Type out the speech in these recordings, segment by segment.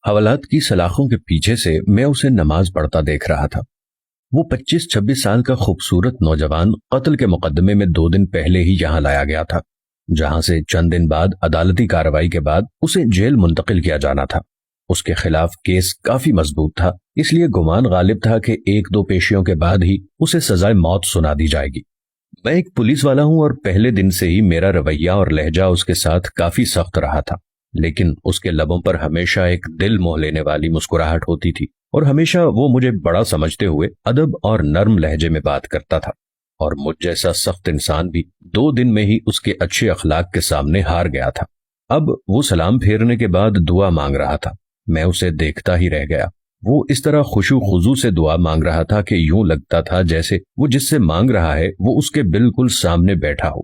حوالات کی سلاخوں کے پیچھے سے میں اسے نماز پڑھتا دیکھ رہا تھا۔ وہ 25-26 سال کا خوبصورت نوجوان قتل کے مقدمے میں 2 دن پہلے ہی یہاں لایا گیا تھا، جہاں سے چند دن بعد عدالتی کارروائی کے بعد اسے جیل منتقل کیا جانا تھا۔ اس کے خلاف کیس کافی مضبوط تھا، اس لیے گمان غالب تھا کہ 1-2 پیشیوں کے بعد ہی اسے سزائے موت سنا دی جائے گی۔ میں ایک پولیس والا ہوں اور پہلے دن سے ہی میرا رویہ اور لہجہ اس کے ساتھ کافی سخت رہا تھا، لیکن اس کے لبوں پر ہمیشہ ایک دل موہ لینے والی مسکراہٹ ہوتی تھی، اور ہمیشہ وہ مجھے بڑا سمجھتے ہوئے ادب اور نرم لہجے میں بات کرتا تھا، اور مجھ جیسا سخت انسان بھی 2 دن میں ہی اس کے اچھے اخلاق کے سامنے ہار گیا تھا۔ اب وہ سلام پھیرنے کے بعد دعا مانگ رہا تھا۔ میں اسے دیکھتا ہی رہ گیا۔ وہ اس طرح خشوع خضوع سے دعا مانگ رہا تھا کہ یوں لگتا تھا جیسے وہ جس سے مانگ رہا ہے وہ اس کے بالکل سامنے بیٹھا ہو۔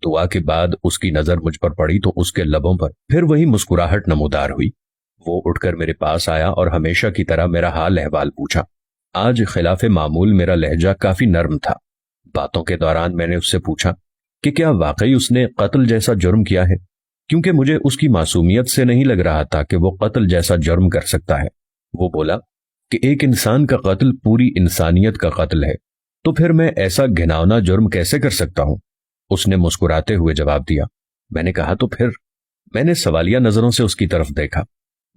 دعا کے بعد اس کی نظر مجھ پر پڑی تو اس کے لبوں پر پھر وہی مسکراہٹ نمودار ہوئی۔ وہ اٹھ کر میرے پاس آیا اور ہمیشہ کی طرح میرا حال احوال پوچھا۔ آج خلاف معمول میرا لہجہ کافی نرم تھا۔ باتوں کے دوران میں نے اس سے پوچھا کہ کیا واقعی اس نے قتل جیسا جرم کیا ہے، کیونکہ مجھے اس کی معصومیت سے نہیں لگ رہا تھا کہ وہ قتل جیسا جرم کر سکتا ہے۔ وہ بولا کہ ایک انسان کا قتل پوری انسانیت کا قتل ہے، تو پھر میں ایسا گھناؤنا جرم کیسے کر سکتا ہوں؟ اس نے مسکراتے ہوئے جواب دیا۔ میں نے کہا تو پھر؟ میں نے سوالیہ نظروں سے اس کی طرف دیکھا۔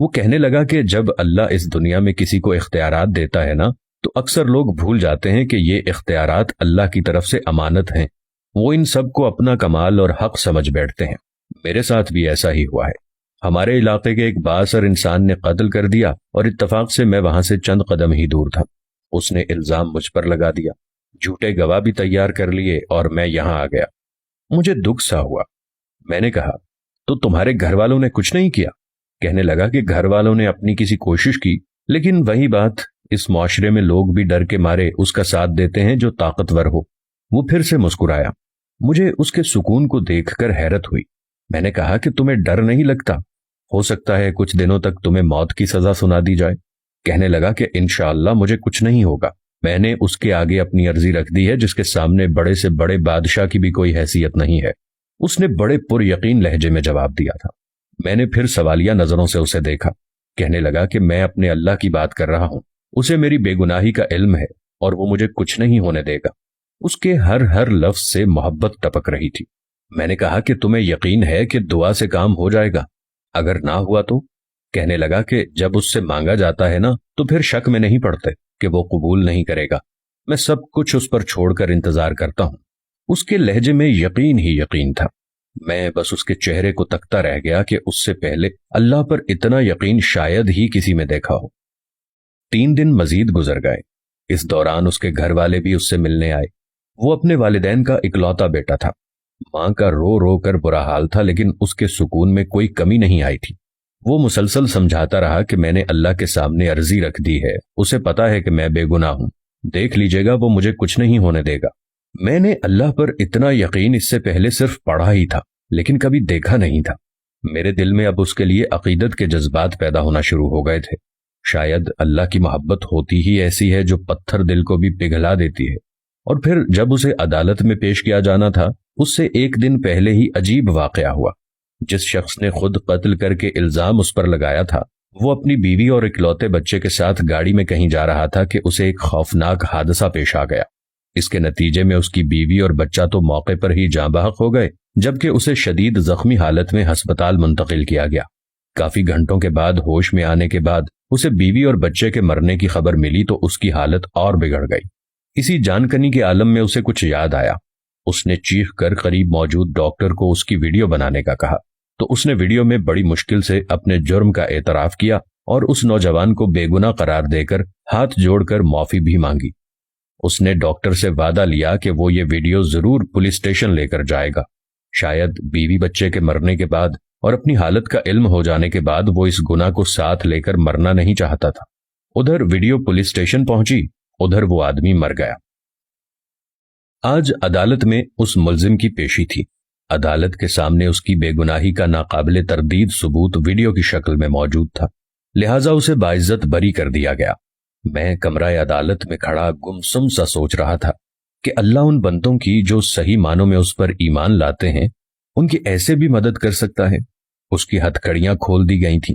وہ کہنے لگا کہ جب اللہ اس دنیا میں کسی کو اختیارات دیتا ہے نا، تو اکثر لوگ بھول جاتے ہیں کہ یہ اختیارات اللہ کی طرف سے امانت ہیں۔ وہ ان سب کو اپنا کمال اور حق سمجھ بیٹھتے ہیں۔ میرے ساتھ بھی ایسا ہی ہوا ہے۔ ہمارے علاقے کے ایک بااثر انسان نے قتل کر دیا اور اتفاق سے میں وہاں سے چند قدم ہی دور تھا۔ اس نے الزام مجھ پر لگا دیا، جھوٹے گواہ بھی تیار کر لیے اور میں یہاں آ گیا۔ مجھے دکھ سا ہوا۔ میں نے کہا تو تمہارے گھر والوں نے کچھ نہیں کیا؟ کہنے لگا کہ گھر والوں نے اپنی کسی کوشش کی، لیکن وہی بات، اس معاشرے میں لوگ بھی ڈر کے مارے اس کا ساتھ دیتے ہیں جو طاقتور ہو۔ وہ پھر سے مسکرایا۔ مجھے اس کے سکون کو دیکھ کر حیرت ہوئی۔ میں نے کہا کہ تمہیں ڈر نہیں لگتا؟ ہو سکتا ہے کچھ دنوں تک تمہیں موت کی سزا سنا دی جائے۔ کہنے لگا کہ انشاءاللہ مجھے کچھ نہیں ہوگا۔ میں نے اس کے آگے اپنی عرضی رکھ دی ہے جس کے سامنے بڑے سے بڑے بادشاہ کی بھی کوئی حیثیت نہیں ہے۔ اس نے بڑے پر یقین لہجے میں جواب دیا تھا۔ میں نے پھر سوالیہ نظروں سے اسے دیکھا۔ کہنے لگا کہ میں اپنے اللہ کی بات کر رہا ہوں، اسے میری بے گناہی کا علم ہے اور وہ مجھے کچھ نہیں ہونے دے گا۔ اس کے ہر لفظ سے محبت ٹپک رہی تھی۔ میں نے کہا کہ تمہیں یقین ہے کہ دعا سے کام ہو جائے گا؟ اگر نہ ہوا تو؟ کہنے لگا کہ جب اس سے مانگا جاتا ہے نا تو پھر شک میں نہیں پڑتے کہ وہ قبول نہیں کرے گا۔ میں سب کچھ اس پر چھوڑ کر انتظار کرتا ہوں۔ اس کے لہجے میں یقین ہی یقین تھا۔ میں بس اس کے چہرے کو تکتا رہ گیا کہ اس سے پہلے اللہ پر اتنا یقین شاید ہی کسی میں دیکھا ہو۔ 3 دن مزید گزر گئے۔ اس دوران اس کے گھر والے بھی اس سے ملنے آئے۔ وہ اپنے والدین کا اکلوتا بیٹا تھا۔ ماں کا رو رو کر برا حال تھا، لیکن اس کے سکون میں کوئی کمی نہیں آئی تھی۔ وہ مسلسل سمجھاتا رہا کہ میں نے اللہ کے سامنے عرضی رکھ دی ہے، اسے پتا ہے کہ میں بے گناہ ہوں، دیکھ لیجئے گا وہ مجھے کچھ نہیں ہونے دے گا۔ میں نے اللہ پر اتنا یقین اس سے پہلے صرف پڑھا ہی تھا، لیکن کبھی دیکھا نہیں تھا۔ میرے دل میں اب اس کے لیے عقیدت کے جذبات پیدا ہونا شروع ہو گئے تھے۔ شاید اللہ کی محبت ہوتی ہی ایسی ہے جو پتھر دل کو بھی پگھلا دیتی ہے۔ اور پھر جب اسے عدالت میں پیش کیا جانا تھا، اس سے 1 دن پہلے ہی عجیب واقعہ ہوا۔ جس شخص نے خود قتل کر کے الزام اس پر لگایا تھا، وہ اپنی بیوی اور اکلوتے بچے کے ساتھ گاڑی میں کہیں جا رہا تھا کہ اسے ایک خوفناک حادثہ پیش آ گیا۔ اس کے نتیجے میں اس کی بیوی اور بچہ تو موقع پر ہی جاں بحق ہو گئے، جبکہ اسے شدید زخمی حالت میں ہسپتال منتقل کیا گیا۔ کافی گھنٹوں کے بعد ہوش میں آنے کے بعد اسے بیوی اور بچے کے مرنے کی خبر ملی تو اس کی حالت اور بگڑ گئی۔ اسی جانکنی کے عالم میں اسے کچھ یاد آیا۔ اس نے چیخ کر قریب موجود ڈاکٹر کو اس کی ویڈیو بنانے کا کہا، تو اس نے ویڈیو میں بڑی مشکل سے اپنے جرم کا اعتراف کیا اور اس نوجوان کو بے گناہ قرار دے کر ہاتھ جوڑ کر معافی بھی مانگی۔ اس نے ڈاکٹر سے وعدہ لیا کہ وہ یہ ویڈیو ضرور پولیس اسٹیشن لے کر جائے گا۔ شاید بیوی بچے کے مرنے کے بعد اور اپنی حالت کا علم ہو جانے کے بعد وہ اس گناہ کو ساتھ لے کر مرنا نہیں چاہتا تھا۔ ادھر ویڈیو پولیس اسٹیشن پہنچی، ادھر وہ آدمی مر گیا۔ آج عدالت میں اس ملزم کی پیشی تھی۔ عدالت کے سامنے اس کی بے گناہی کا ناقابل تردید ثبوت ویڈیو کی شکل میں موجود تھا، لہٰذا اسے باعزت بری کر دیا گیا۔ میں کمرہ عدالت میں کھڑا گمسم سا سوچ رہا تھا کہ اللہ ان بندوں کی جو صحیح معنوں میں اس پر ایمان لاتے ہیں، ان کی ایسے بھی مدد کر سکتا ہے۔ اس کی ہتھکڑیاں کھول دی گئی تھیں،